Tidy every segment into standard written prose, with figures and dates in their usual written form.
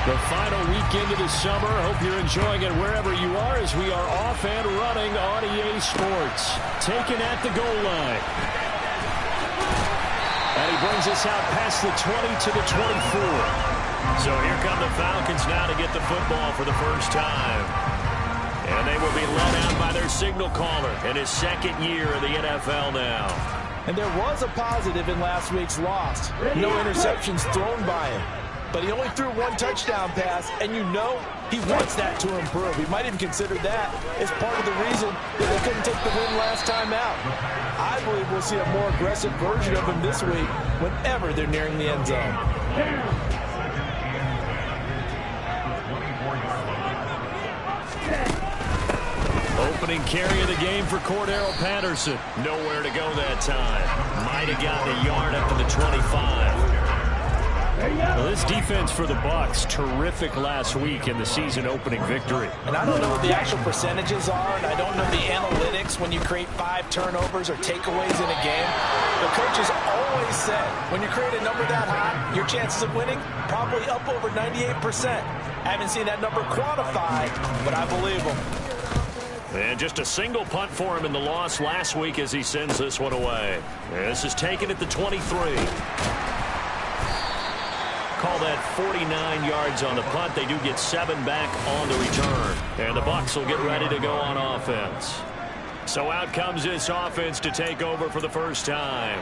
The final weekend of the summer. Hope you're enjoying it wherever you are as we are off and running on EA Sports. Taken at the goal line. And he brings us out past the 20 to the 24. So here come the Falcons now to get the football for the first time. And they will be led out by their signal caller in his second year in the NFL now. And there was a positive in last week's loss. No interceptions thrown by him. But he only threw one touchdown pass, and you know he wants that to improve. He might even consider that as part of the reason that they couldn't take the win last time out. I believe we'll see a more aggressive version of him this week whenever they're nearing the end zone. Opening carry of the game for Cordero Patterson. Nowhere to go that time. Might have gotten a yard up to the 25. Well, this defense for the Bucs, terrific last week in the season opening victory. And I don't know what the actual percentages are, and I don't know the analytics when you create 5 turnovers or takeaways in a game. The coaches always said when you create a number that high, your chances of winning probably up over 98%. I haven't seen that number quantified, but I believe them. And just a single punt for him in the loss last week as he sends this one away. And this is taken at the 23. Call that 49 yards on the punt. They do get 7 back on the return. And the Bucs will get ready to go on offense. So out comes this offense to take over for the first time.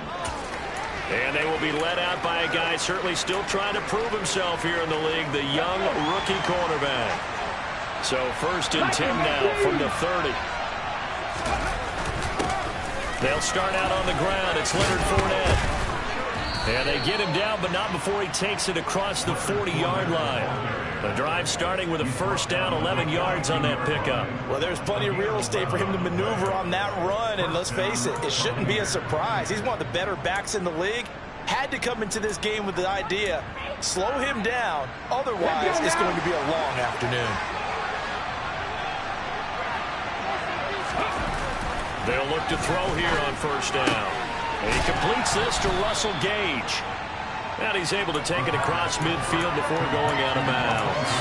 And they will be led out by a guy certainly still trying to prove himself here in the league, the young rookie cornerback. So 1st and 10 now from the 30. They'll start out on the ground. It's Leonard Fournette. And they get him down, but not before he takes it across the 40-yard line. The drive starting with a first down, 11 yards on that pickup. Well, there's plenty of real estate for him to maneuver on that run, and let's face it, it shouldn't be a surprise. He's one of the better backs in the league. Had to come into this game with the idea, slow him down, otherwise it's going to be a long afternoon. They'll look to throw here on first down. And he completes this to Russell Gage. And he's able to take it across midfield before going out of bounds.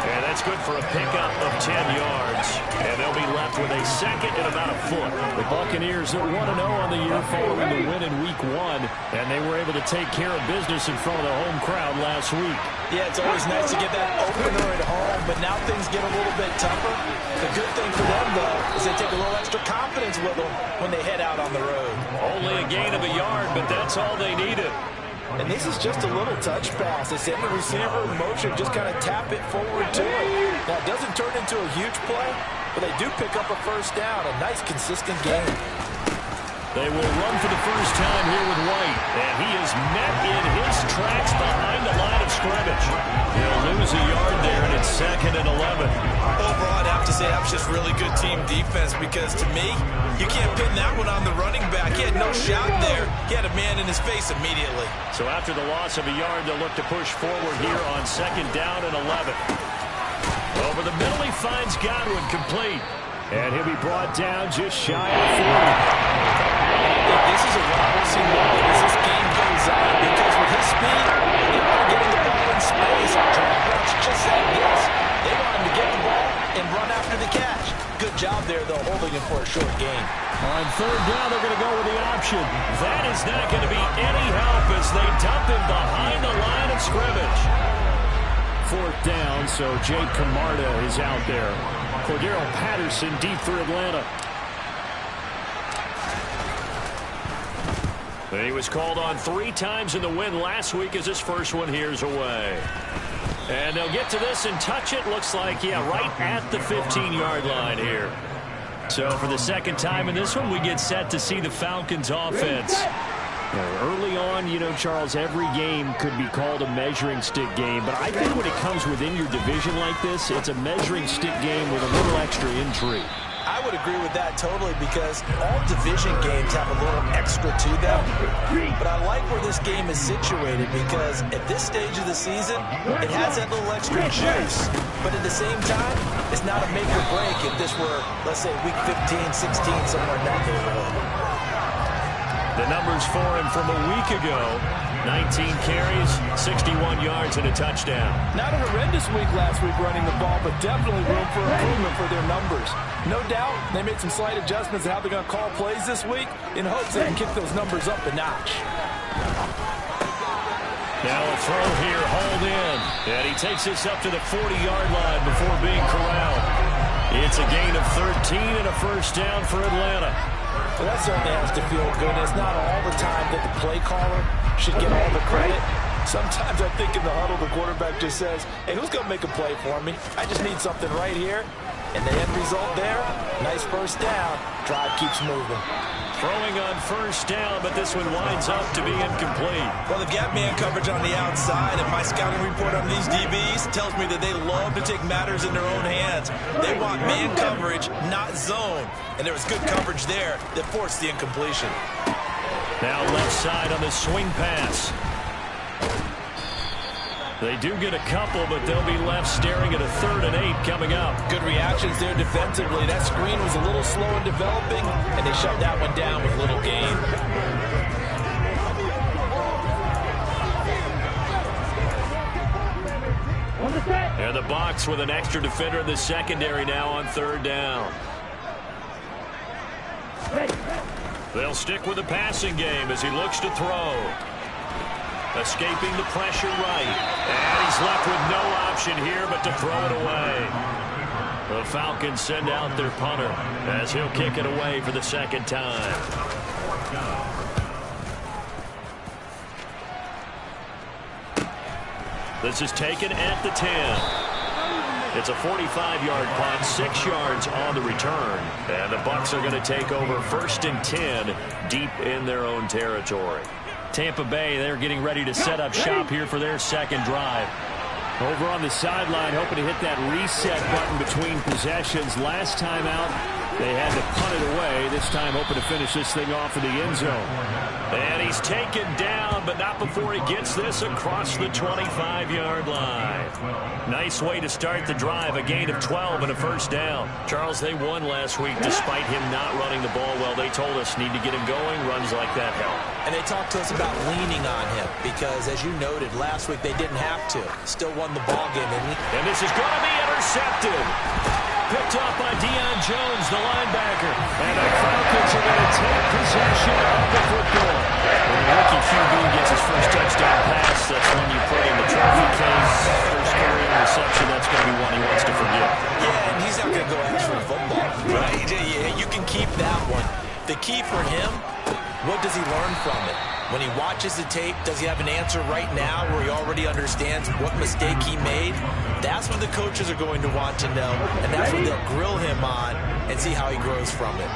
And that's good for a pickup of 10 yards. And they'll be left with a second and about a foot. The Buccaneers are 1-0 on the year following the win in Week 1. And they were able to take care of business in front of the home crowd last week. Yeah, it's always nice to get that opener at home, but now things get a little bit tougher. The good thing for them, though, is they take a little extra confidence with them when they head out on the road. Only a gain of a yard, but that's all they needed. And this is just a little touch pass. They send the receiver in motion, just kind of tap it forward to it. Now, it doesn't turn into a huge play, but they do pick up a first down. A nice, consistent game. They will run for the first time here with White. And he is met in his tracks behind the line of scrimmage. He'll lose a yard there, and it's 2nd and 11. Overall, I'd have to say that was just really good team defense because, to me, you can't pin that one on the running back. He had no shot there. He had a man in his face immediately. So after the loss of a yard, they'll look to push forward here on 2nd down and 11. Over the middle, he finds Godwin complete. And he'll be brought down just shy of 40. This is a promising moment as this game goes on because with his speed, they want to get in the ball in space. Jordan Brooks just like this. They want him to get the ball and run after the catch. Good job there, though, holding him for a short gain. On 3rd down, they're going to go with the option. That is not going to be any help as they dump him behind the line of scrimmage. 4th down, so Jake Camarda is out there. Cordero Patterson deep for Atlanta. He was called on 3 times in the win last week as his first one here's away. And they'll get to this and touch it. Looks like, yeah, right at the 15-yard line here. So for the second time in this one, we get set to see the Falcons offense. Early on, you know, Charles, every game could be called a measuring stick game. But I think when it comes within your division like this, it's a measuring stick game with a little extra intrigue. I would agree with that totally because all division games have a little extra to them. But I like where this game is situated because at this stage of the season, it has that little extra juice. But at the same time, it's not a make or break if this were, let's say, week 15, 16, somewhere in that neighborhood. The numbers for him from a week ago: 19 carries, 61 yards, and a touchdown. Not a horrendous week last week running the ball, but definitely room for improvement for their numbers. No doubt they made some slight adjustments in how they're going to call plays this week in hopes they can kick those numbers up a notch. Now a throw here, hauled in, and he takes this up to the 40-yard line before being corralled. It's a gain of 13 and a first down for Atlanta. Well, that certainly has to feel good. It's not all the time that the play caller should get all the credit. Sometimes I think in the huddle, the quarterback just says, hey, who's going to make a play for me? I just need something right here. And the end result there, nice first down. Drive keeps moving. Throwing on first down, but this one winds up to be incomplete. Well, they've got man coverage on the outside, and my scouting report on these DBs tells me that they love to take matters in their own hands. They want man coverage, not zone. And there was good coverage there that forced the incompletion. Now left side on the swing pass. They do get a couple, but they'll be left staring at a 3rd and 8 coming up. Good reactions there defensively. That screen was a little slow in developing, and they shut that one down with little gain. And the box with an extra defender in the secondary now on 3rd down. They'll stick with the passing game as he looks to throw. Escaping the pressure right. And he's left with no option here but to throw it away. The Falcons send out their punter as he'll kick it away for the second time. This is taken at the 10. It's a 45-yard punt, 6 yards on the return. And the Bucs are going to take over 1st and 10 deep in their own territory. Tampa Bay, they're getting ready to set up shop here for their second drive. Over on the sideline, hoping to hit that reset button between possessions. Last time out, they had to punt it away. This time, hoping to finish this thing off in the end zone. And he's taken down, but not before he gets this across the 25-yard line. Nice way to start the drive, a gain of 12 and a first down. Charles, they won last week despite him not running the ball well. They told us need to get him going. Runs like that help. And they talked to us about leaning on him because, as you noted, last week they didn't have to. Still won the ball game. And this is going to be intercepted. Picked up by Deion Jones, the linebacker. And the Falcons are going to take possession of the football. When the rookie QB gets his first touchdown pass, that's when you put in the trophy case. First career reception, that's going to be one he wants to forget. Yeah, and he's not going to go ask for football, right? Yeah, you can keep that one. The key for him, what does he learn from it? When he watches the tape, does he have an answer right now where he already understands what mistake he made? That's what the coaches are going to want to know, and that's what they'll grill him on and see how he grows from it.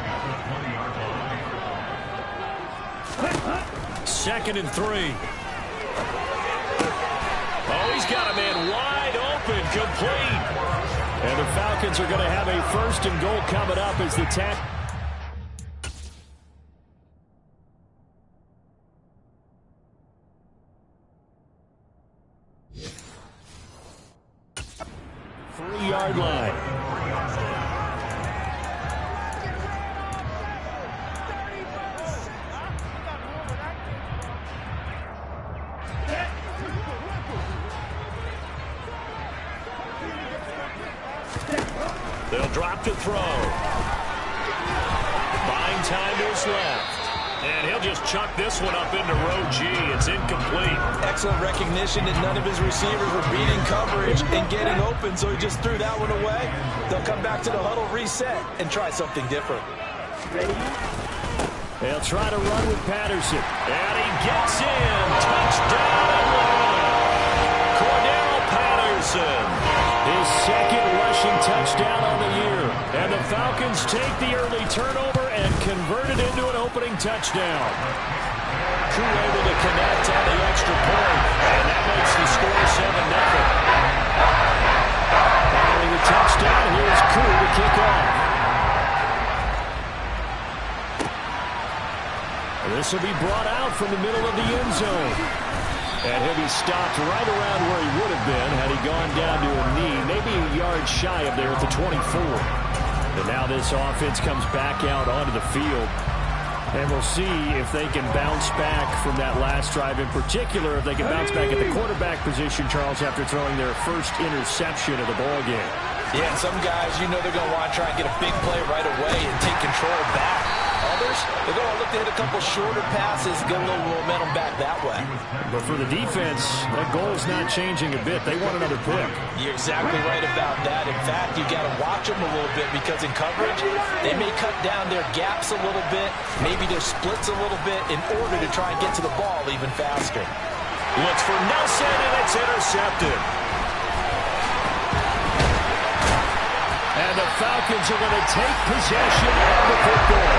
2nd and 3. Oh, he's got a man wide open, complete. And the Falcons are going to have a 1st and goal coming up as the tackle. Yard line. They'll drop to throw. Buying time to his left. And he'll just chuck this one up into row G. It's incomplete. Excellent recognition that none of his receivers were beating coverage and getting open, so he just threw that one away. They'll come back to the huddle, reset, and try something different. They'll try to run with Patterson. And he gets in. Touchdown, Atlanta. Cordell Patterson. His 2nd rushing touchdown on the year. And the Falcons take the early turnover and convert it into an opening touchdown. Crew able to connect on the extra point. And that makes the score 7-0. Following the touchdown, here's Crew to kick off. This will be brought out from the middle of the end zone. And he'll be stopped right around where he would have been had he gone down to a knee, maybe a yard shy of there at the 24. And now this offense comes back out onto the field. And we'll see if they can bounce back from that last drive, in particular, if they can bounce back at the quarterback position, Charles, after throwing their first interception of the ballgame. Yeah, and some guys, you know they're going to want to try and get a big play right away and take control back. Others, they're going to look to hit a couple shorter passes, get a little momentum back that way. But for the defense, that goal's not changing a bit. They want another pick. You're exactly right about that. In fact, you got to watch them a little bit because in coverage, they may cut down their gaps a little bit, maybe their splits a little bit in order to try and get to the ball even faster. Looks for Nelson, and it's intercepted. And the Falcons are going to take possession of the football.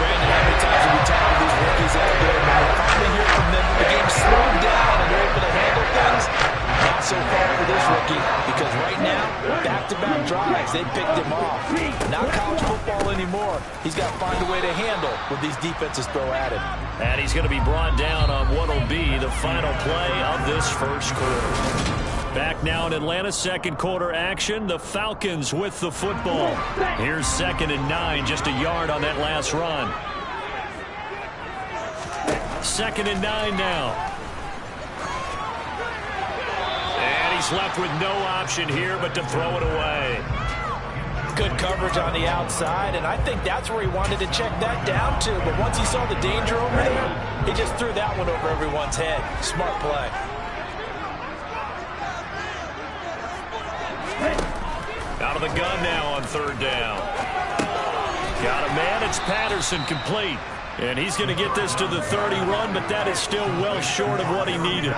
Brandon, how many times have we talked to these rookies out there? When we finally hear from them, the game's slowed down and they're able to handle things. Not so far for this rookie, because right now, back-to-back drives, they picked him off. Not college football anymore. He's got to find a way to handle what these defenses throw at him. And he's going to be brought down on what will be the final play of this first quarter. Back now in Atlanta, second quarter action. The Falcons with the football. Here's 2nd and 9, just a yard on that last run. 2nd and 9 now. And he's left with no option here but to throw it away. Good coverage on the outside, and I think that's where he wanted to check that down to. But once he saw the danger over there, he just threw that one over everyone's head. Smart play. Out of the gun now on 3rd down. Got a man. It's Patterson, complete. And he's going to get this to the 30 run, but that is still well short of what he needed.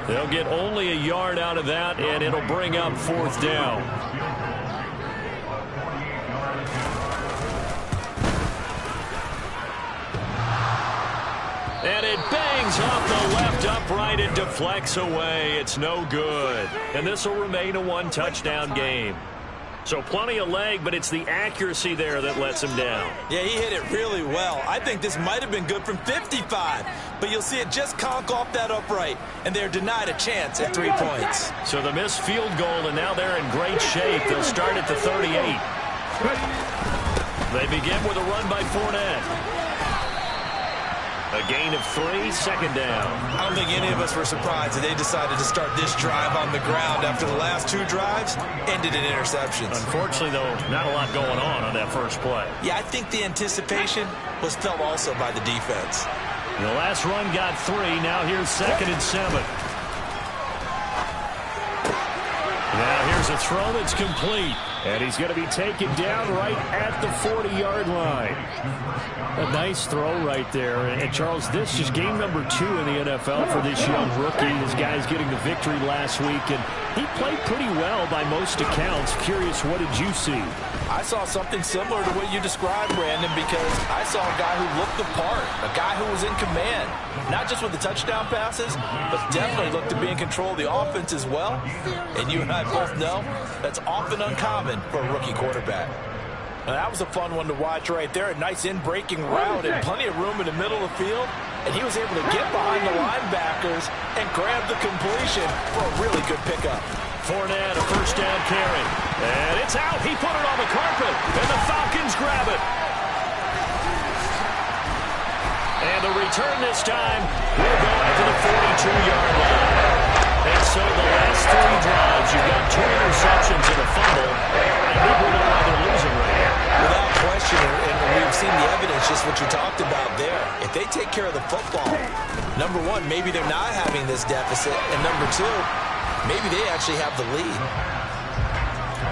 They'll get only a yard out of that, and it'll bring up 4th down. And it bangs off the left upright and deflects away. It's no good. And this will remain a 1-touchdown game. So plenty of leg, but it's the accuracy there that lets him down. Yeah, he hit it really well. I think this might have been good from 55. But you'll see it just conk off that upright, and they're denied a chance at 3 points. So the missed field goal, and now they're in great shape. They'll start at the 38. They begin with a run by Fournette. A gain of 3, 2nd down. I don't think any of us were surprised that they decided to start this drive on the ground after the last 2 drives ended in interceptions. Unfortunately, though, not a lot going on that first play. Yeah, I think the anticipation was felt also by the defense. The last run got 3. Now here's 2nd and 7. Now here's a throw that's complete. And he's going to be taken down right at the 40-yard line. A nice throw right there. And Charles, this is game number 2 in the NFL for this young rookie. This guy's getting the victory last week, and he played pretty well by most accounts. Curious, what did you see? I saw something similar to what you described, Brandon, because I saw a guy who looked the part, a guy who was in command, not just with the touchdown passes, but definitely looked to be in control of the offense as well. And you and I both know that's often uncommon for a rookie quarterback. Now, that was a fun one to watch right there. A nice in-breaking route and plenty of room in the middle of the field. And he was able to get behind the linebackers and grab the completion for a really good pickup. Fournette, a first down carry. And it's out. He put it on the carpet. And the Falcons grab it. And the return this time will go out to the 42-yard line. And so the last 3 drives, you've got 2 interceptions and a fumble. I think we know why they're losing right now. Without question, and we've seen the evidence, just what you talked about there. If they take care of the football, number 1, maybe they're not having this deficit. And number 2, maybe they actually have the lead.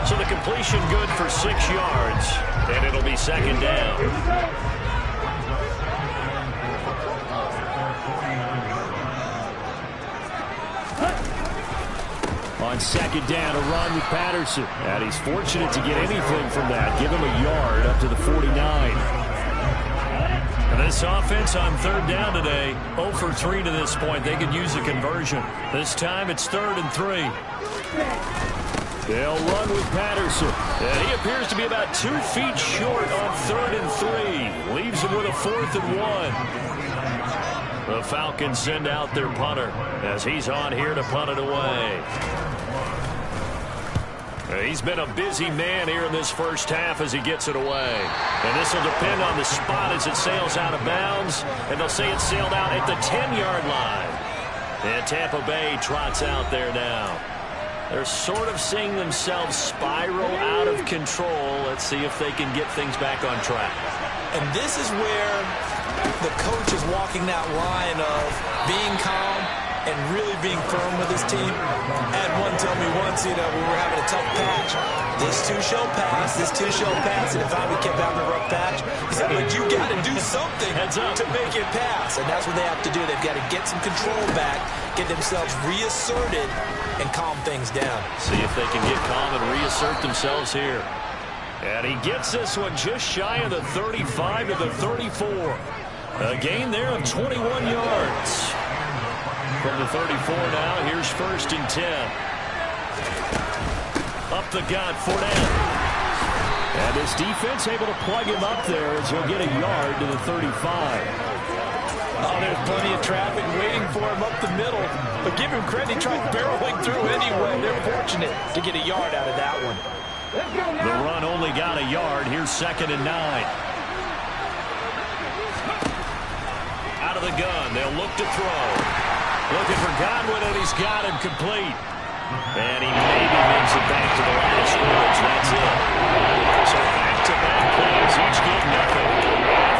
So the completion good for 6 yards, and it'll be 2nd down. On 2nd down, a run with Patterson. And he's fortunate to get anything from that. Give him a yard up to the 49. And this offense on 3rd down today, 0 for 3 to this point. They could use a conversion. This time it's 3rd and 3. They'll run with Patterson. And he appears to be about 2 feet short on 3rd and 3. Leaves him with a 4th and 1. The Falcons send out their punter as he's on here to punt it away. He's been a busy man here in this first half as he gets it away. And this will depend on the spot as it sails out of bounds. And they'll say it sailed out at the 10-yard line. And Tampa Bay trots out there now. They're sort of seeing themselves spiral out of control. Let's see if they can get things back on track. And this is where the coach is walking that line of being calm and really being firm with his team. I had one tell me once, we were having a tough patch. This too shall pass, this too shall pass. And if I kept having a rough patch, he said, but you got to do something to make it pass. And that's what they have to do. They've got to get some control back, get themselves reasserted, and calm things down. See if they can get calm and reassert themselves here. And he gets this one just shy of the 35 to the 34. A gain there of 21 yards. From the 34 now, here's 1st and 10. Up the gut, Fournette. And his defense able to plug him up there as he'll get a yard to the 35. Oh, there's plenty of traffic waiting for him up the middle. But give him credit, he tried barreling through anyway. They're fortunate to get a yard out of that one. The run only got a yard. Here's 2nd and 9. Out of the gun, they'll look to throw. Looking for Godwin, and he's got him complete. And he maybe makes it back to the line of scrimmage. That's it. So back-to-back plays, each get nothing.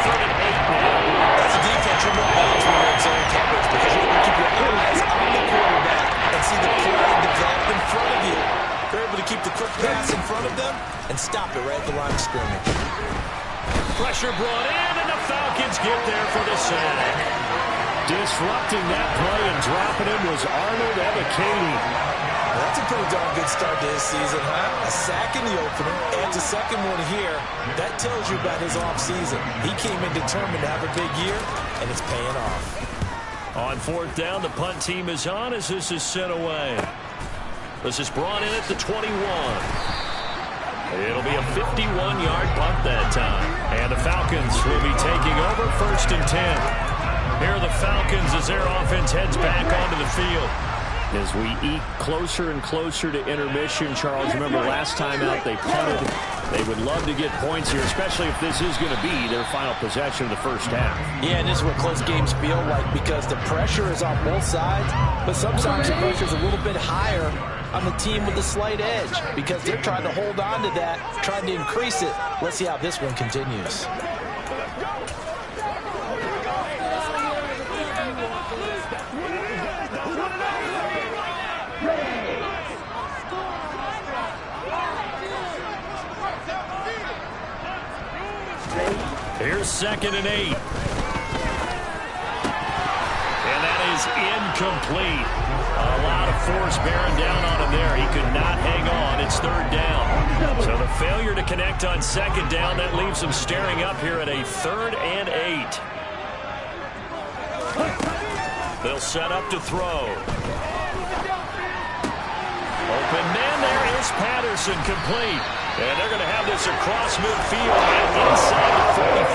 3rd and 8 now. That's a defense you're more balanced when you're in zone coverage because you want to keep your eyes on the quarterback and see the play develop in front of you. They're able to keep the quick pass in front of them and stop it right at the line of scrimmage. Pressure brought in, and the Falcons get there for the sack. Disrupting that play and dropping him was Arnold Ebiketie. That's a pretty darn good start to his season, huh? A sack in the opener, adds a second one here. That tells you about his offseason. He came in determined to have a big year, and it's paying off. On 4th down, the punt team is on as this is sent away. This is brought in at the 21. It'll be a 51-yard punt that time. And the Falcons will be taking over 1st and 10. Here are the Falcons as their offense heads back onto the field. As we eke closer and closer to intermission, Charles, remember last time out they punted. They would love to get points here, especially if this is going to be their final possession of the first half. Yeah, and this is what close games feel like because the pressure is on both sides, but sometimes the pressure is a little bit higher on the team with the slight edge because they're trying to hold on to that, trying to increase it. Let's see how this one continues. Here's 2nd and 8. And that is incomplete. A lot of force bearing down on him there. He could not hang on. It's 3rd down. So the failure to connect on 2nd down, that leaves him staring up here at a 3rd and 8. They'll set up to throw. Open man, there is Patterson, complete. And they're going to have this across midfield and inside the 45.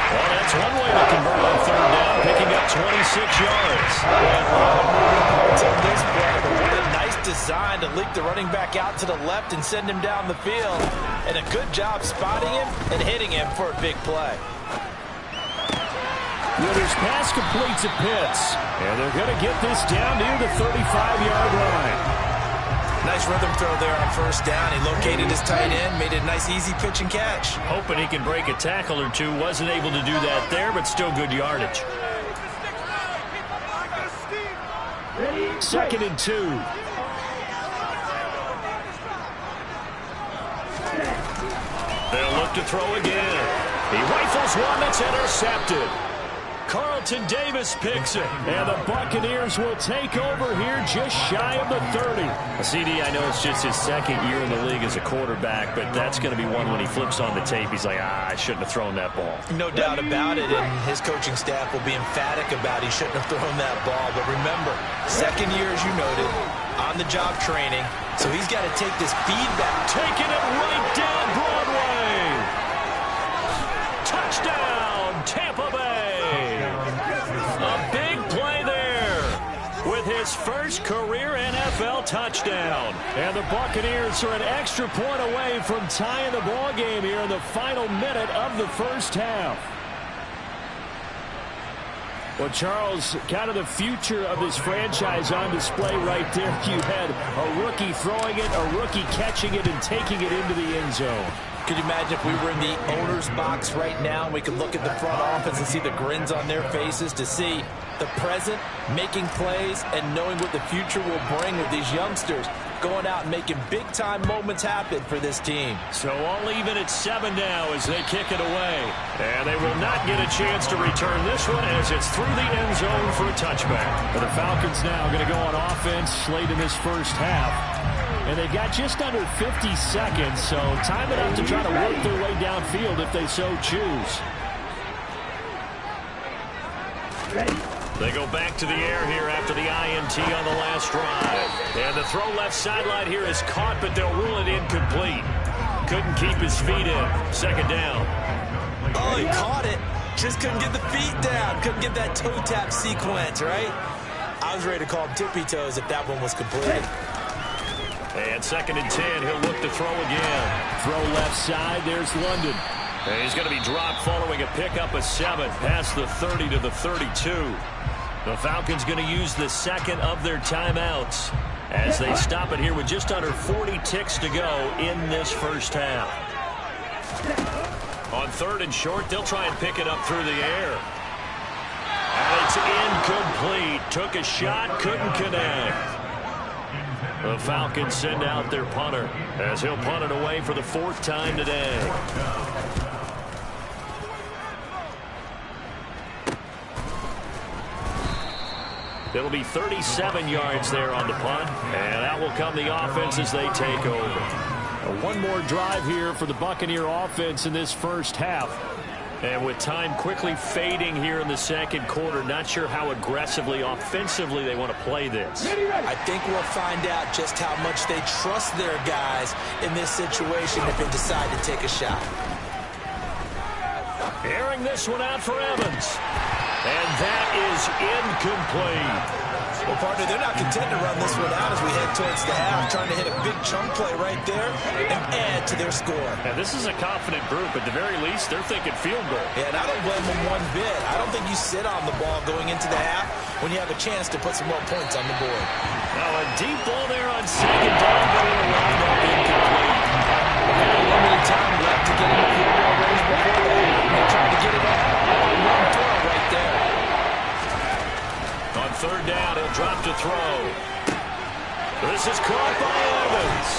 Well, that's one way to convert on 3rd down, picking up 26 yards. Parts on this play, but what a nice design to leak the running back out to the left and send him down the field. And a good job spotting him and hitting him for a big play. Withers pass completes at Pitts. And they're going to get this down near the 35-yard line. Nice rhythm throw there on 1st down. He located his tight end, made it a nice easy pitch and catch. Hoping he can break a tackle or two. Wasn't able to do that there, but still good yardage. 2nd and 2. They'll look to throw again. He rifles one that's intercepted. Carlton Davis picks it, and the Buccaneers will take over here just shy of the 30. CD, I know it's just his 2nd year in the league as a quarterback, but that's going to be one when he flips on the tape. He's like, I shouldn't have thrown that ball. No doubt about it, and his coaching staff will be emphatic about he shouldn't have thrown that ball. But remember, 2nd year, as you noted, on-the-job training, so he's got to take this feedback. Taking it right down Broadway. Touchdown, Tampa Bay. A big play there with his first career NFL touchdown. And the Buccaneers are an extra point away from tying the ball game here in the final minute of the first half. Well, Charles, kind of the future of this franchise on display right there. You had a rookie throwing it, a rookie catching it, and taking it into the end zone. Could you imagine if we were in the owner's box right now and we could look at the front office and see the grins on their faces, to see the present making plays and knowing what the future will bring with these youngsters going out and making big-time moments happen for this team. So all even at 7 now as they kick it away. And they will not get a chance to return this one as it's through the end zone for a touchback. But the Falcons now going to go on offense late in this first half. And they've got just under 50 seconds, so time enough to try to work their way downfield if they so choose. They go back to the air here after the INT on the last drive. And the throw left sideline here is caught, but they'll rule it incomplete. Couldn't keep his feet in. Second down. Oh, he caught it. Just couldn't get the feet down. Couldn't get that toe tap sequence, right? I was ready to call him tippy toes if that one was completed. And 2nd and 10, he'll look to throw again. Throw left side, there's London. And he's going to be dropped following a pickup of 7 past the 30 to the 32. The Falcons going to use the second of their timeouts as they stop it here with just under 40 ticks to go in this first half. On 3rd and short, they'll try and pick it up through the air. And it's incomplete. Took a shot, couldn't connect. The Falcons send out their punter as he'll punt it away for the 4th time today. It'll be 37 yards there on the punt, and that will come the offense as they take over. One more drive here for the Buccaneer offense in this first half. And with time quickly fading here in the second quarter, not sure how aggressively, offensively they want to play this. I think we'll find out just how much they trust their guys in this situation if they decide to take a shot. Airing this one out for Evans. And that is incomplete. Well, partner, they're not content to run this one out as we head towards the half, trying to hit a big chunk play right there and add to their score. And this is a confident group. At the very least, they're thinking field goal. Yeah, and I don't blame them one bit. I don't think you sit on the ball going into the half when you have a chance to put some more points on the board. Now a deep ball there on 2nd down, going around that incomplete. Very limited time left to get in the field goal range before that. They tried to get it out. One throw right there. On 3rd down, he'll drop to throw. This is caught by Evans.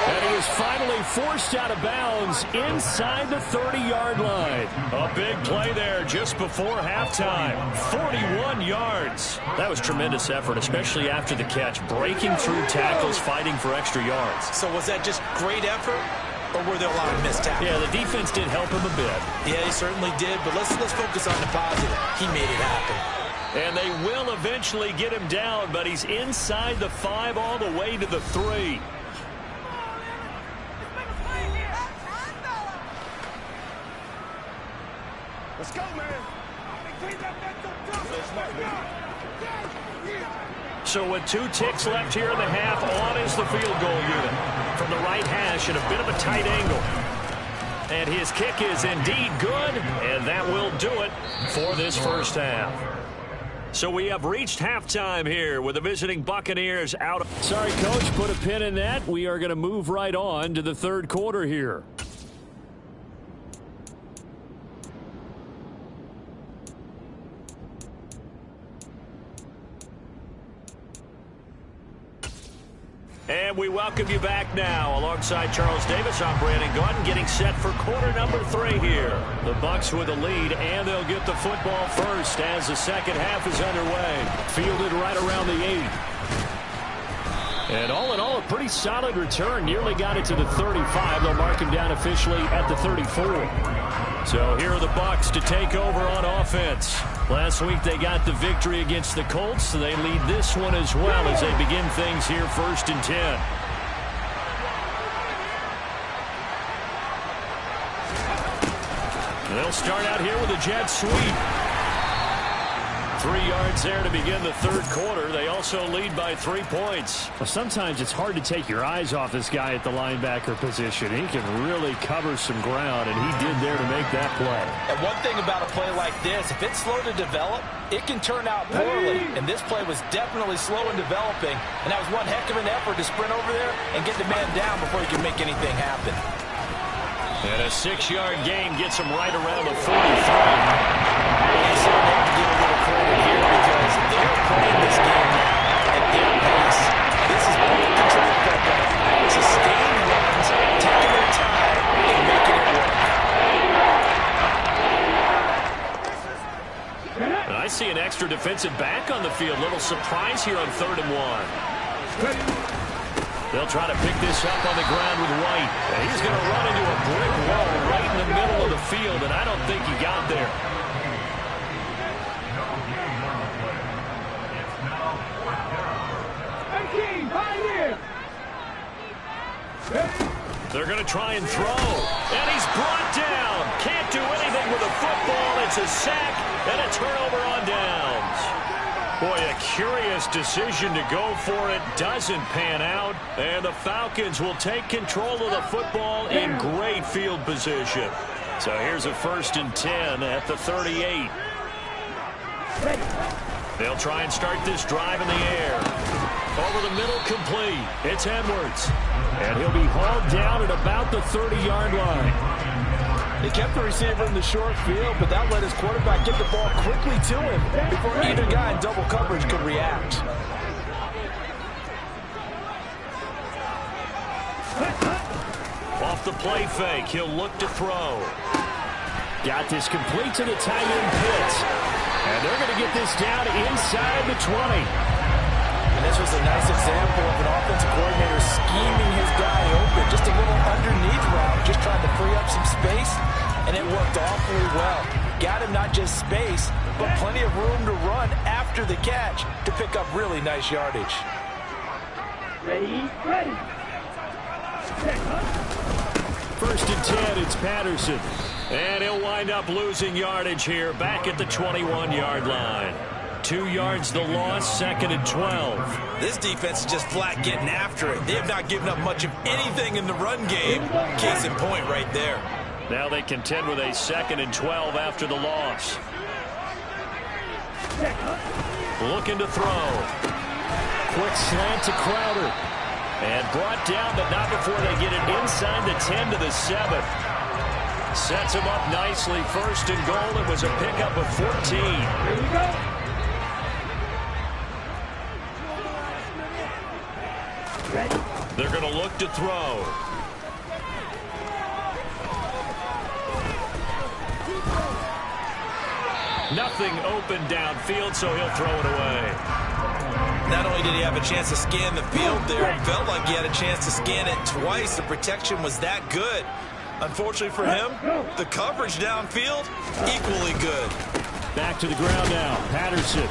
And he is finally forced out of bounds inside the 30-yard line. A big play there just before halftime. 41 yards. That was tremendous effort, especially after the catch. Breaking through tackles, fighting for extra yards. So was that just great effort? Or were there a lot of missed tackles? Yeah, the defense did help him a bit. Yeah, he certainly did. But let's focus on the positive. He made it happen. And they will eventually get him down, but he's inside the 5 all the way to the 3. Let's go, man. So with 2 ticks left here in the half, on is the field goal unit. From the right hash at a bit of a tight angle. And his kick is indeed good, and that will do it for this first half. So we have reached halftime here with the visiting Buccaneers out. Sorry, Coach, put a pin in that. We are going to move right on to the 3rd quarter here. And we welcome you back now. Alongside Charles Davis, I'm Brandon Gaudin, getting set for quarter number 3 here. The Bucs with a lead, and they'll get the football first as the second half is underway. Fielded right around the 8. And all in all, a pretty solid return. Nearly got it to the 35. They'll mark him down officially at the 34. So here are the Bucs to take over on offense. Last week they got the victory against the Colts, so they lead this one as well as they begin things here 1st and 10. They'll start out here with a jet sweep. 3 yards there to begin the third quarter. They also lead by 3 points. Well, sometimes it's hard to take your eyes off this guy at the linebacker position. He can really cover some ground, and he did there to make that play. And one thing about a play like this, if it's slow to develop, it can turn out poorly. And this play was definitely slow in developing. And that was one heck of an effort to sprint over there and get the man down before he can make anything happen. And a 6-yard gain gets him right around the 43. Yes, they have to give a little credit here because they're playing this game now at their pace. This is ball control football. Sustained runs, taking their time, and making it work. And I see an extra defensive back on the field. Little surprise here on 3rd and 1. They'll try to pick this up on the ground with White. And he's going to run into a brick wall right in the middle of the field, and I don't think he got there. They're going to try and throw. And he's brought down. Can't do anything with the football. It's a sack and a turnover on downs. Boy, a curious decision to go for it. Doesn't pan out. And the Falcons will take control of the football in great field position. So here's a 1st and 10 at the 38. They'll try and start this drive in the air. Over the middle, complete. It's Edwards. And he'll be hauled down at about the 30-yard line. They kept the receiver in the short field, but that let his quarterback get the ball quickly to him before either guy in double coverage could react. Off the play fake, he'll look to throw. Got this complete to the tight end Pitts. And they're going to get this down inside the 20. And this was a nice example of an offensive coordinator scheming his guy open. Just a little underneath route, just trying to free up some space, and it worked awfully well. Got him not just space, but plenty of room to run after the catch to pick up really nice yardage. Ready, ready. 1st and 10, it's Patterson. And he'll wind up losing yardage here back at the 21-yard line. 2 yards the loss, 2nd and 12. This defense is just flat getting after it. They have not given up much of anything in the run game. Case in point right there. Now they contend with a 2nd and 12 after the loss. Looking to throw. Quick slant to Crowder. And brought down, but not before they get it inside the 10 to the 7. Sets him up nicely. 1st and goal. It was a pickup of 14. Here we go. They're going to look to throw. Nothing open downfield, so he'll throw it away. Not only did he have a chance to scan the field there, it felt like he had a chance to scan it twice. The protection was that good. Unfortunately for him, the coverage downfield, equally good. Back to the ground now. Patterson.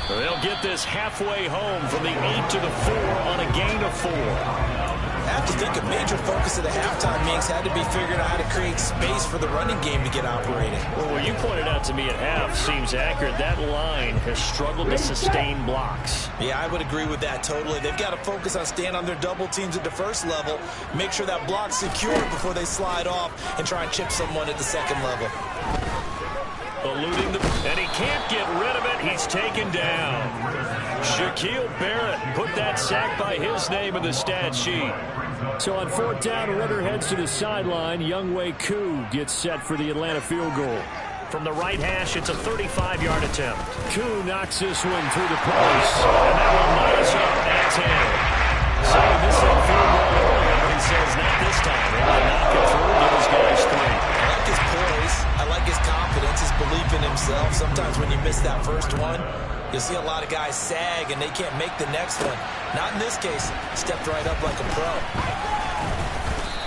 They'll get this halfway home from the 8 to the 4 on a gain of 4. I have to think a major focus of the halftime meetings had to be figuring out how to create space for the running game to get operating. Well, what you pointed out to me at half seems accurate. That line has struggled to sustain blocks. Yeah, I would agree with that totally. They've got to focus on staying on their double teams at the first level, make sure that block's secure before they slide off and try and chip someone at the second level. Eluding the... And he can't get rid of it. He's taken down. Shaquille Barrett put that sack by his name in the stat sheet. So on 4th down, Ritter heads to the sideline. Younghoe Koo gets set for the Atlanta field goal. From the right hash, it's a 35-yard attempt. Koo knocks this one through the post. And that will knock us up at 10. So this is a field goal earlier, but he says not this time. They're going to knock it through, give his guys 3. I like his poise. I like his confidence, his belief in himself. Sometimes when you miss that first one, you'll see a lot of guys sag and they can't make the next one. Not in this case. Stepped right up like a pro.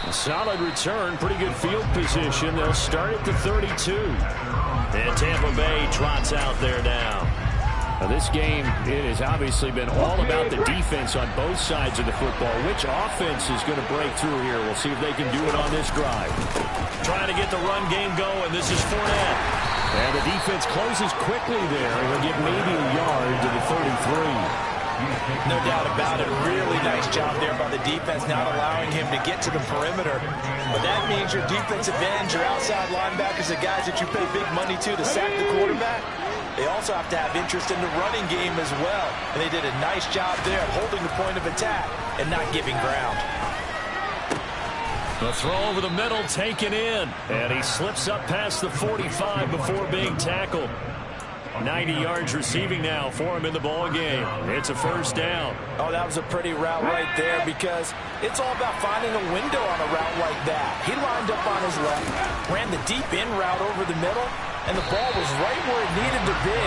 A solid return, pretty good field position. They'll start at the 32. And Tampa Bay trots out there now. Now this game, it has obviously been all about the defense on both sides of the football. Which offense is going to break through here? We'll see if they can do it on this drive. Trying to get the run game going. This is Fournette. And the defense closes quickly there. He'll get maybe a yard to the 33. No doubt about it. Really nice job there by the defense, not allowing him to get to the perimeter. But that means your defensive ends, your outside linebackers, the guys that you pay big money to sack the quarterback, they also have to have interest in the running game as well. And they did a nice job there holding the point of attack and not giving ground. The throw over the middle taken in. And he slips up past the 45 before being tackled. 90 yards receiving now for him in the ball game. It's a first down. Oh, that was a pretty route right there because it's all about finding a window on a route like that. He lined up on his left, ran the deep in route over the middle, and the ball was right where it needed to be.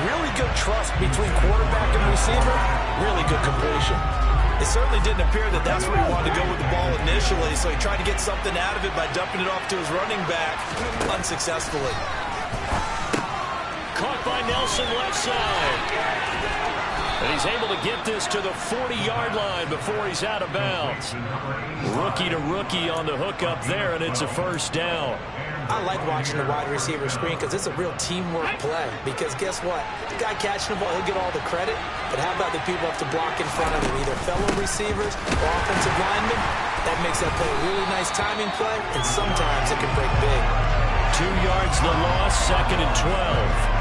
Really good trust between quarterback and receiver. Really good completion. It certainly didn't appear that that's where he wanted to go with the ball initially, so he tried to get something out of it by dumping it off to his running back unsuccessfully. Caught by Nelson left side. And he's able to get this to the 40-yard line before he's out of bounds. Rookie to rookie on the hookup there, and it's a first down. I like watching the wide receiver screen because it's a real teamwork play. Because guess what? The guy catching the ball, he'll get all the credit. But how about the people have to block in front of him, either fellow receivers or offensive linemen? That makes that play a really nice timing play, and sometimes it can break big. 2 yards the loss, 2nd and 12.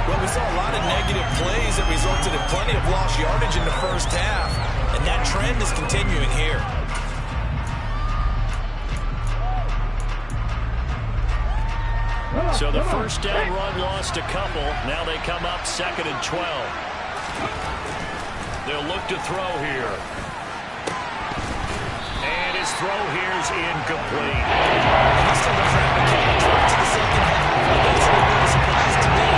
Well, we saw a lot of negative plays that resulted in plenty of lost yardage in the first half, and that trend is continuing here. So the first down run lost a couple. Now they come up 2nd and 12. They'll look to throw here. And his throw here is incomplete. He still doesn't have the kick to the second half. That's a little surprise to me.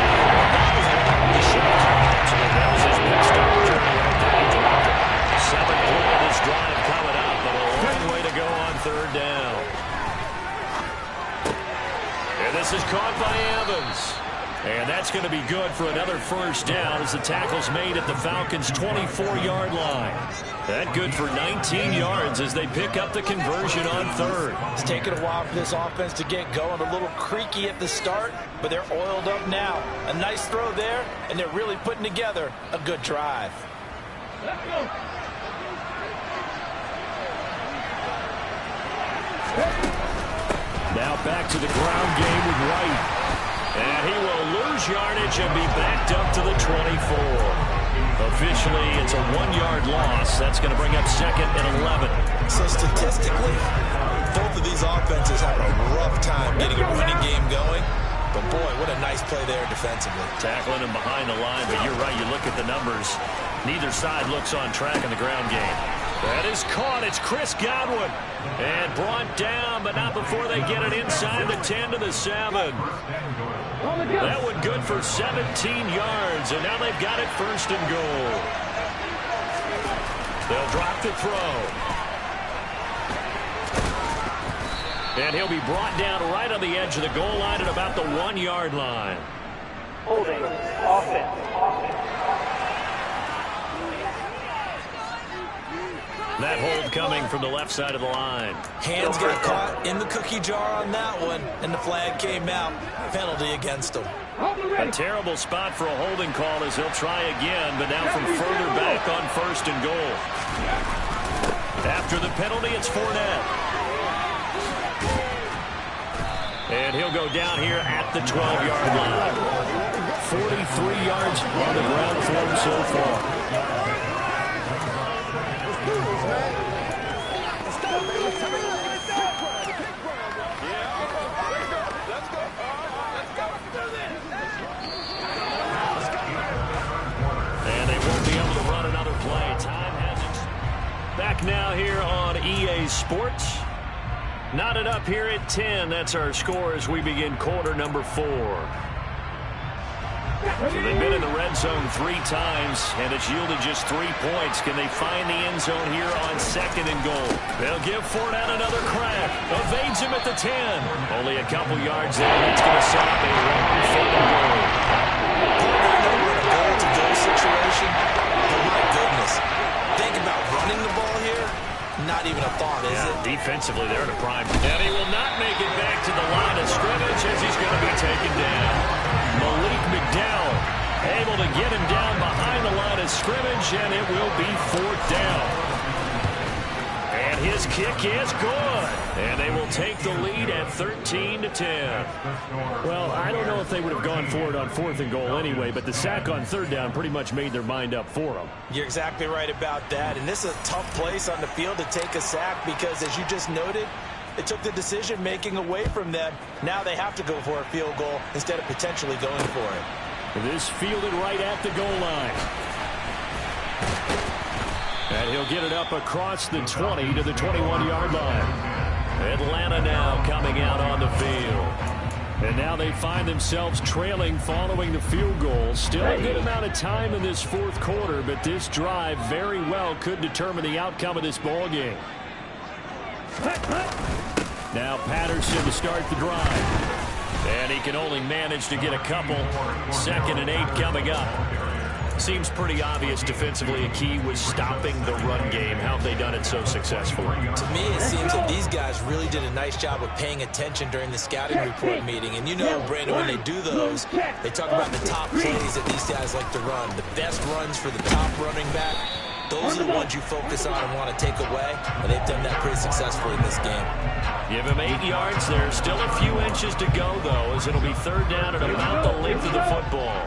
He should have kept it. That was his best opportunity right there. He dropped it. 7th play of this drive coming up, but a long way to go on 3rd down. And this is caught by Evans. And that's going to be good for another first down as the tackle's made at the Falcons' 24-yard line. That good for 19 yards as they pick up the conversion on 3rd. It's taken a while for this offense to get going. A little creaky at the start, but they're oiled up now. A nice throw there, and they're really putting together a good drive. Let's go. Now back to the ground game with White. And he will lose yardage and be backed up to the 24. Officially, it's a 1-yard loss. That's going to bring up 2nd and 11. So statistically, both of these offenses have a rough time getting a running game going. But boy, what a nice play there defensively. Tackling him behind the line, but you're right. You look at the numbers. Neither side looks on track in the ground game. That is caught. It's Chris Godwin. And brought down, but not before they get it inside the 10 to the 7. That one good for 17 yards, and now they've got it 1st and goal. They'll drop the throw. And he'll be brought down right on the edge of the goal line at about the 1-yard line. Holding. Offense. That hold coming from the left side of the line. Hands got caught in the cookie jar on that one, and the flag came out. Penalty against him. A terrible spot for a holding call as he'll try again, but now from further back on 1st and goal. After the penalty, it's Fournette. And he'll go down here at the 12-yard line. 43 yards on the ground for him so far. And they won't be able to run another play. Time has it. Back now here on EA Sports. Knotted up here at 10. That's our score as we begin quarter number 4. So they've been in the red zone 3 times, and it's yielded just 3 points. Can they find the end zone here on 2nd and goal? They'll give Fournette another crack. Evades him at the 10. Only a couple yards there. That's going to set up a long 3rd and goal. Goal-to-goal situation. Oh, my goodness. Think about running the ball here. not even a thought, is it? Defensively, they're in a prime. And he will not make it back to the line of scrimmage as he's going to be taken down. Malik McDowell able to get him down behind the line of scrimmage, and it will be 4th down. And his kick is good. And they will take the lead at 13-10. Well, I don't know if they would have gone for it on 4th and goal anyway, but the sack on 3rd down pretty much made their mind up for them. You're exactly right about that. And this is a tough place on the field to take a sack because, as you just noted, it took the decision-making away from them. Now they have to go for a field goal instead of potentially going for it. This fielded right at the goal line. And he'll get it up across the 20 to the 21-yard line. Atlanta now coming out on the field. And now they find themselves trailing following the field goal. Still a good amount of time in this 4th quarter, but this drive very well could determine the outcome of this ball game. Now Patterson to start the drive. And he can only manage to get a couple. 2nd and 8 coming up. Seems pretty obvious defensively a key was stopping the run game. How have they done it so successfully? To me, it seems that these guys really did a nice job of paying attention during the scouting report meeting. And you know, Brandon, when they do those, they talk about the top plays that these guys like to run. The best runs for the top running back. Those are the ones you focus on and want to take away. And they've done that pretty successfully in this game. Give him 8 yards there. Still a few inches to go, though, as it'll be 3rd down at about the length of the football.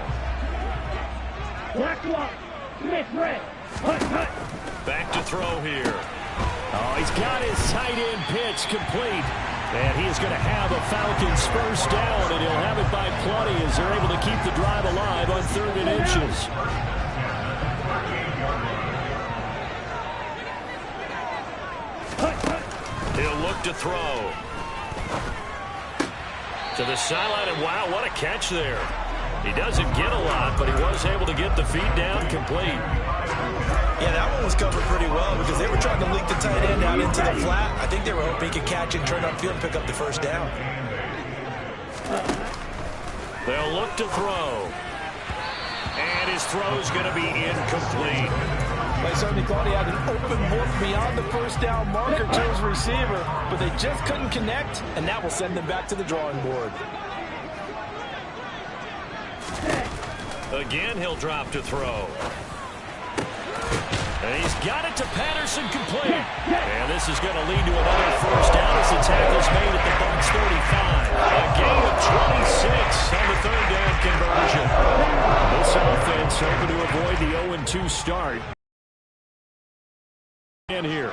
Back to throw here. Oh, he's got his tight end pitch complete. And he is going to have a Falcons 1st down, and he'll have it by plenty as they're able to keep the drive alive on 3rd and inches. He'll look to throw. To the sideline, and wow, what a catch there. He doesn't get a lot, but he was able to get the feet down complete. Yeah, that one was covered pretty well because they were trying to leak the tight end out into the flat. I think they were hoping he could catch it, turn upfield, and pick up the 1st down. They'll look to throw. And his throw's going to be incomplete. They certainly thought he had an open look beyond the 1st down marker to his receiver, but they just couldn't connect, and that will send them back to the drawing board. Again, he'll drop to throw. And he's got it to Patterson complete. And this is going to lead to another 1st down as the tackle's made at the Bucs 35. A gain of 26 on the 3rd down conversion. This offense hoping to avoid the 0-2 start. And here.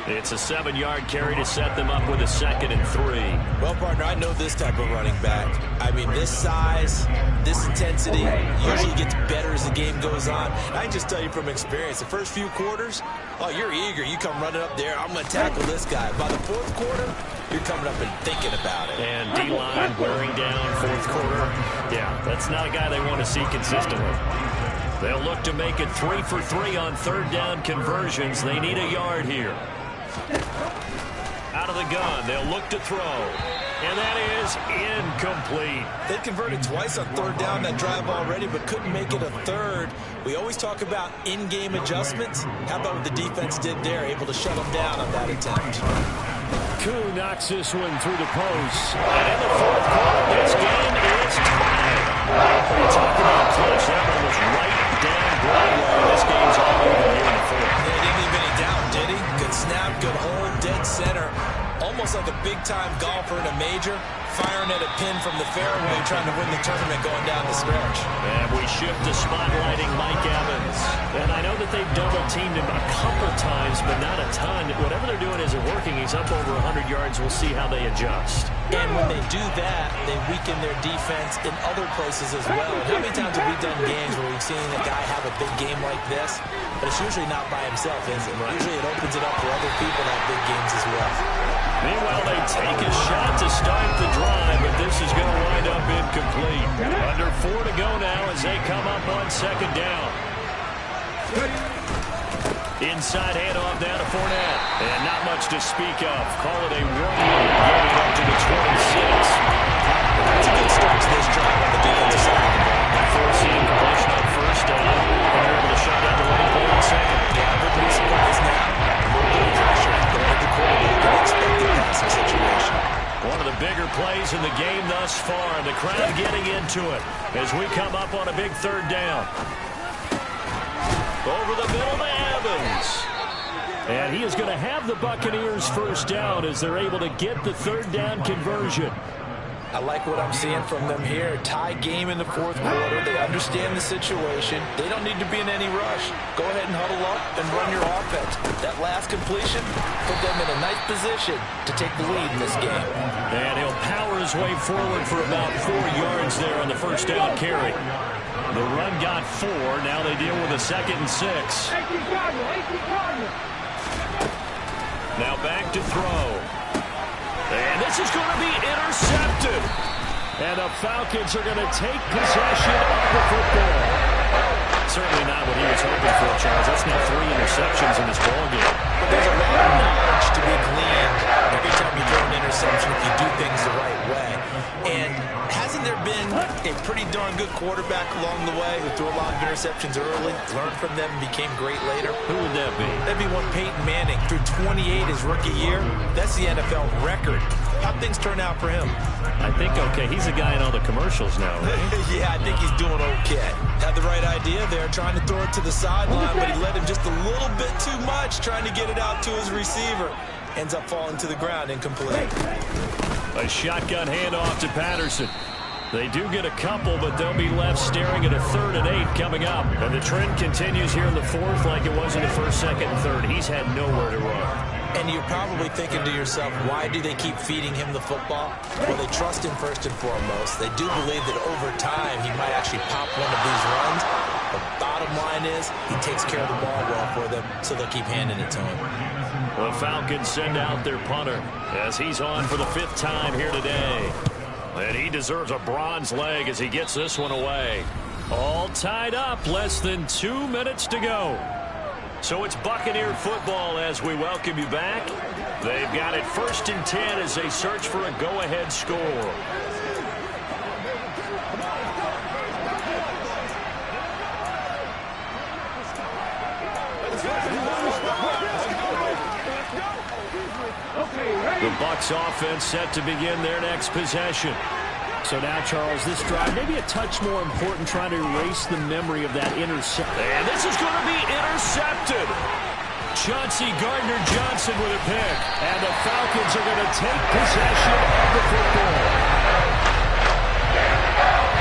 It's a 7-yard carry to set them up with a 2nd and 3. Well, partner, I know this type of running back. I mean, this size, this intensity usually gets better as the game goes on. I can just tell you from experience, the first few quarters, oh, you're eager. You come running up there, I'm going to tackle this guy. By the 4th quarter, you're coming up and thinking about it. And D-line wearing down 4th quarter. Yeah, that's not a guy they want to see consistently. They'll look to make it 3 for 3 on 3rd down conversions. They need a yard here. Out of the gun, they'll look to throw. And that is incomplete. They converted twice on 3rd down that drive already, but couldn't make it a 3rd. We always talk about in-game adjustments. How about what the defense did there, able to shut them down on that attempt? Koo knocks this one through the post. And in the 4th quarter, this game is tied. When you talk about clutch, that one was right down Broadway. This game's all over here in the 4th. He didn't leave any doubt, did he? Good snap, good hold, dead center. Almost like a big-time golfer in a major, firing at a pin from the fairway, trying to win the tournament going down the stretch. And we shift to spotlighting Mike Evans. And I know that they've double-teamed him a couple times, but not a ton. Whatever they're doing isn't working. He's up over 100 yards. We'll see how they adjust. And when they do that, they weaken their defense in other places as well. And how many times have we done games where we've seen a guy have a big game like this? But it's usually not by himself, is it? Right. Usually it opens it up for other people to have big games as well. Meanwhile, they take a shot to start the drive, but this is going to wind up incomplete. Under 4 to go now as they come up on 2nd down. Inside handoff down to Fournette. And not much to speak of. Call it a 1-yard gain up to the 26. That's a good start to this drive on the defensive side of the ball. Forcing completion on to it as we come up on a big third down. Over the middle to Evans. And he is going to have the Buccaneers first down as they're able to get the third down conversion. I like what I'm seeing from them here. Tie game in the fourth quarter. They understand the situation. They don't need to be in any rush. Go ahead and huddle up and run your offense. That last completion put them in a nice position to take the lead in this game. And he'll power his way forward for about 4 yards there on the first down carry. The run got 4. Now they deal with a 2nd and 6. Now back to throw. And this is going to be intercepted. And the Falcons are going to take possession of the football. Certainly not what he was hoping for, Charles. That's now 3 interceptions in this ballgame. But there's a lot of knowledge to be gleaned every time you throw an interception if you do things the right way. And hasn't there been a pretty darn good quarterback along the way who threw a lot of interceptions early, learned from them, and became great later? Who would that be? That'd be one Peyton Manning. Threw 28 his rookie year. That's the NFL record. How'd things turn out for him? I think okay. He's a guy in all the commercials now, right? Yeah, I think he's doing okay. Had the right idea there, trying to throw it to the sideline, but he let him just a little bit too much, trying to get it out to his receiver. Ends up falling to the ground, incomplete. A shotgun handoff to Patterson. They do get a couple, but they'll be left staring at a 3rd and 8 coming up. And the trend continues here in the 4th like it was in the 1st, 2nd, and 3rd. He's had nowhere to run. And you're probably thinking to yourself, why do they keep feeding him the football? Well, they trust him first and foremost. They do believe that over time he might actually pop one of these runs. The bottom line is he takes care of the ball well for them, so they'll keep handing it to him. The Falcons send out their punter as he's on for the 5th time here today. And he deserves a bronze leg as he gets this one away. All tied up, less than 2 minutes to go. So it's Buccaneer football as we welcome you back. They've got it 1st and 10 as they search for a go-ahead score. The Bucs offense set to begin their next possession. So now, Charles, this drive maybe a touch more important, trying to erase the memory of that interception. And this is going to be intercepted. Chauncey Gardner-Johnson with a pick. And the Falcons are going to take possession of the football.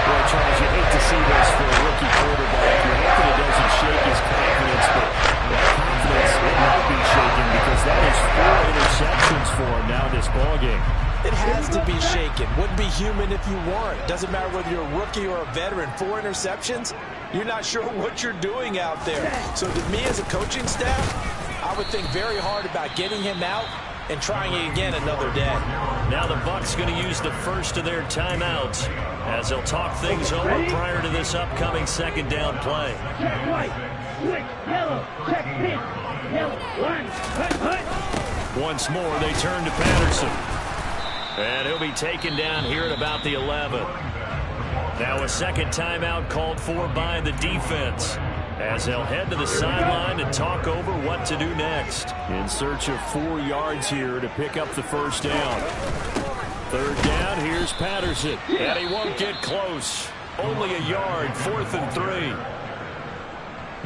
Well, Charles, you hate to see this for a rookie quarterback. You're hoping it doesn't shake his confidence, but that confidence, it might be shaken because that is 4 interceptions for him now in this ballgame. It has to be shaken. Wouldn't be human if you weren't. Doesn't matter whether you're a rookie or a veteran. 4 interceptions, you're not sure what you're doing out there. So to me as a coaching staff, I would think very hard about getting him out and trying it again another day. Now the Bucs going to use the first of their timeouts as they'll talk things over prior to this upcoming 2nd down play. Check white, switch yellow, check pink, yellow, line, cut. Once more, they turn to Patterson. And he'll be taken down here at about the 11. Now a 2nd timeout called for by the defense as they'll head to the sideline and talk over what to do next. In search of 4 yards here to pick up the first down. 3rd down, here's Patterson. And he won't get close. Only a yard, 4th and 3.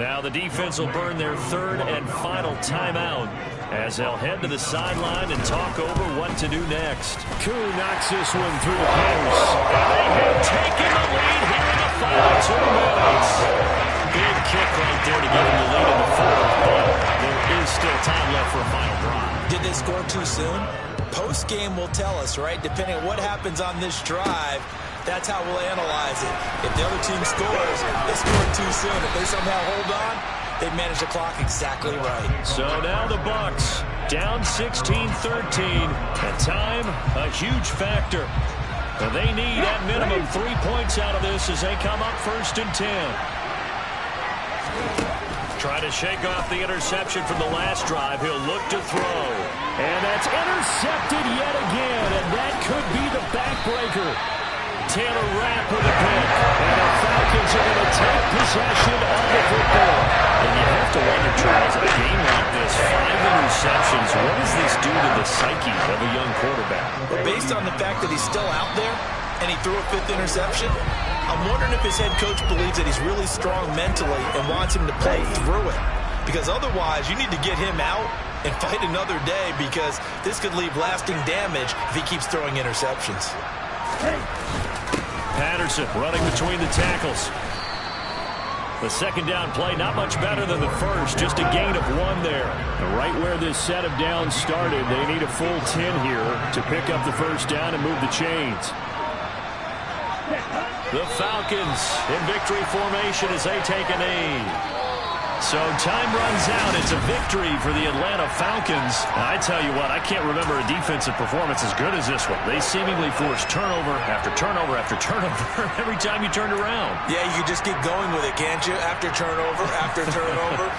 Now the defense will burn their 3rd and final timeout as they'll head to the sideline and talk over what to do next. Koo knocks this one through the post. They have taken the lead here in the final 2 minutes. Big kick right there to give them the lead in the 4th, but there is still time left for a final drive. Did they score too soon? Post-game will tell us, right? Depending on what happens on this drive, that's how we'll analyze it. If the other team scores, they scored too soon. If they somehow hold on, they manage the clock exactly right. So now the Bucs down 16-13, and time a huge factor. And they need at minimum 3 points out of this as they come up 1st and 10. Try to shake off the interception from the last drive. He'll look to throw. And that's intercepted yet again, and that could be the backbreaker. Taylor Rapp with a pick. And the Falcons are going to take possession of the football. And you have to wonder, Charles, in a game like this, 5 interceptions, what does this do to the psyche of a young quarterback? But based on the fact that he's still out there, and he threw a 5th interception. I'm wondering if his head coach believes that he's really strong mentally and wants him to play through it. Because otherwise, you need to get him out and fight another day, because this could leave lasting damage if he keeps throwing interceptions. Patterson running between the tackles. The second down play, not much better than the first, just a gain of 1 there. And right where this set of downs started, they need a full 10 here to pick up the first down and move the chains. The Falcons in victory formation as they take a knee. So time runs out. It's a victory for the Atlanta Falcons. I tell you what, I can't remember a defensive performance as good as this one. They seemingly forced turnover after turnover after turnover every time you turned around. Yeah, you just keep going with it, can't you? After turnover, after turnover.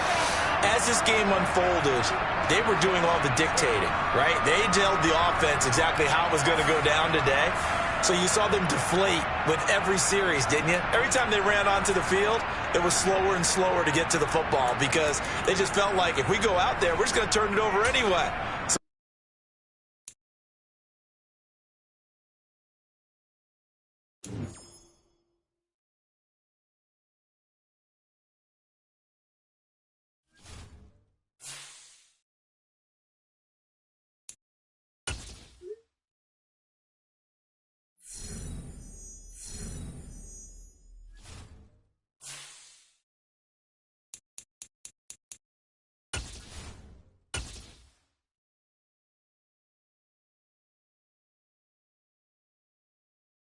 As this game unfolded, they were doing all the dictating, right? They told the offense exactly how it was going to go down today. So you saw them deflate with every series, didn't you? Every time they ran onto the field, it was slower and slower to get to the football, because they just felt like if we go out there, we're just going to turn it over anyway.